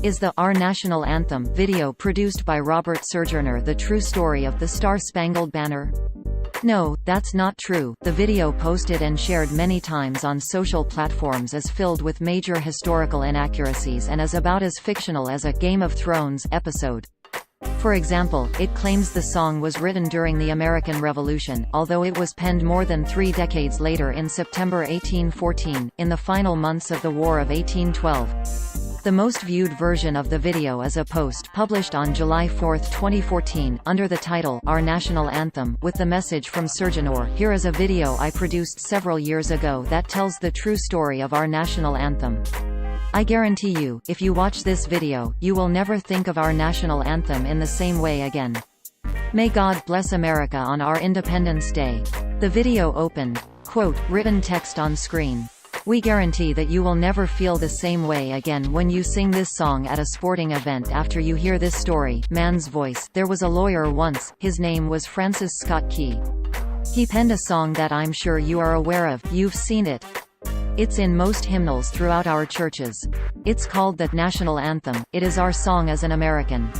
Is the Our National Anthem video produced by Robert Surgernor the true story of the Star Spangled Banner? No, that's not true. The video, posted and shared many times on social platforms, is filled with major historical inaccuracies and is about as fictional as a Game of Thrones episode. For example, it claims the song was written during the American Revolution, although it was penned more than 3 decades later in September 1814, in the final months of the War of 1812. The most viewed version of the video is a post published on July 4, 2014, under the title, Our National Anthem, with the message from Surgernor. Here is a video I produced several years ago that tells the true story of our national anthem. I guarantee you, if you watch this video, you will never think of our national anthem in the same way again. May God bless America on our Independence Day. The video opened, quote, written text on screen. We guarantee that you will never feel the same way again when you sing this song at a sporting event after you hear this story. Man's voice. There was a lawyer once, his name was Francis Scott Key. He penned a song that I'm sure you are aware of, you've seen it. It's in most hymnals throughout our churches. It's called the National Anthem. It is our song as an American.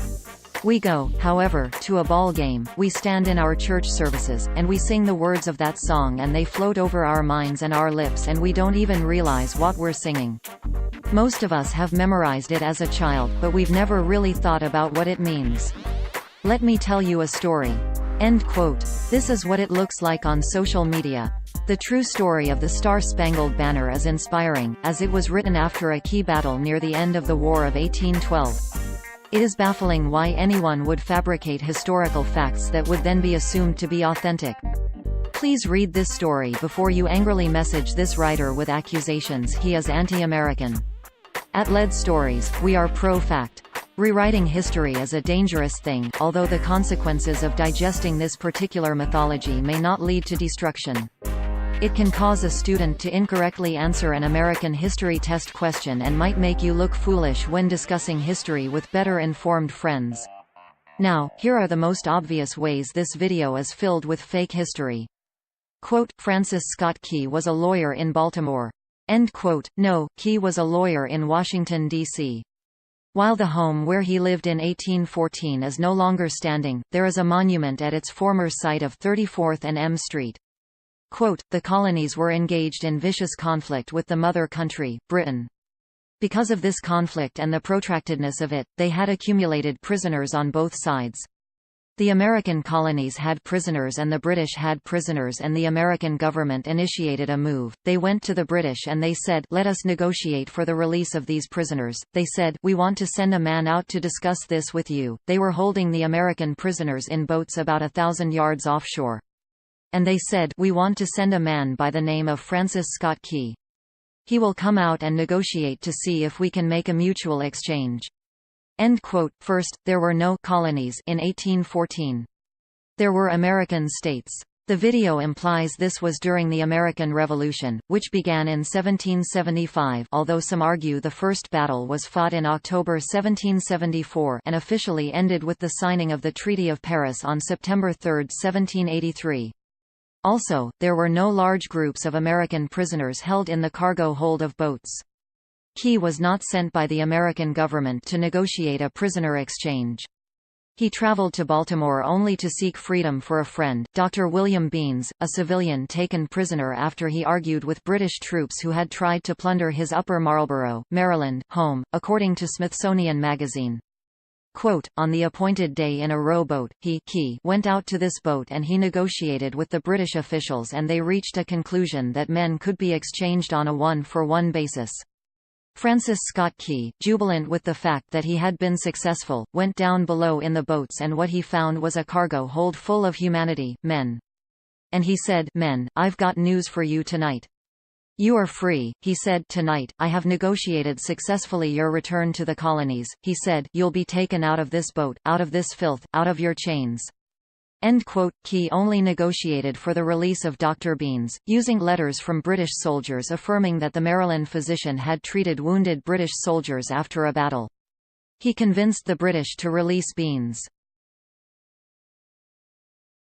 We go, however, to a ball game, we stand in our church services, and we sing the words of that song and they float over our minds and our lips and we don't even realize what we're singing. Most of us have memorized it as a child, but we've never really thought about what it means. Let me tell you a story. End quote. This is what it looks like on social media. The true story of the Star Spangled Banner is inspiring, as it was written after a key battle near the end of the War of 1812. It is baffling why anyone would fabricate historical facts that would then be assumed to be authentic. Please read this story before you angrily message this writer with accusations he is anti-American. At LED Stories, we are pro-fact. Rewriting history is a dangerous thing, although the consequences of digesting this particular mythology may not lead to destruction. It can cause a student to incorrectly answer an American history test question and might make you look foolish when discussing history with better informed friends. Now, here are the most obvious ways this video is filled with fake history. Quote, Francis Scott Key was a lawyer in Baltimore. End quote. No, Key was a lawyer in Washington, D.C. While the home where he lived in 1814 is no longer standing, there is a monument at its former site of 34th and M Street. Quote, the colonies were engaged in vicious conflict with the mother country, Britain. Because of this conflict and the protractedness of it, they had accumulated prisoners on both sides. The American colonies had prisoners and the British had prisoners, and the American government initiated a move. They went to the British and they said, let us negotiate for the release of these prisoners. They said, we want to send a man out to discuss this with you. They were holding the American prisoners in boats about 1,000 yards offshore. And they said, we want to send a man by the name of Francis Scott Key. He will come out and negotiate to see if we can make a mutual exchange. End quote. First, there were no colonies in 1814. There were American states. The video implies this was during the American Revolution, which began in 1775, although some argue the first battle was fought in October 1774 and officially ended with the signing of the Treaty of Paris on September 3, 1783. Also, there were no large groups of American prisoners held in the cargo hold of boats. Key was not sent by the American government to negotiate a prisoner exchange. He traveled to Baltimore only to seek freedom for a friend, Dr. William Beans, a civilian taken prisoner after he argued with British troops who had tried to plunder his Upper Marlboro, Maryland, home, according to Smithsonian Magazine. Quote, on the appointed day in a rowboat, Key went out to this boat and he negotiated with the British officials and they reached a conclusion that men could be exchanged on a one-for-one basis. Francis Scott Key, jubilant with the fact that he had been successful, went down below in the boats and what he found was a cargo hold full of humanity, men. And he said, men, I've got news for you tonight. You are free, he said. Tonight, I have negotiated successfully your return to the colonies, he said. You'll be taken out of this boat, out of this filth, out of your chains. End quote. Key only negotiated for the release of Dr. Beans, using letters from British soldiers affirming that the Maryland physician had treated wounded British soldiers after a battle. He convinced the British to release Beans.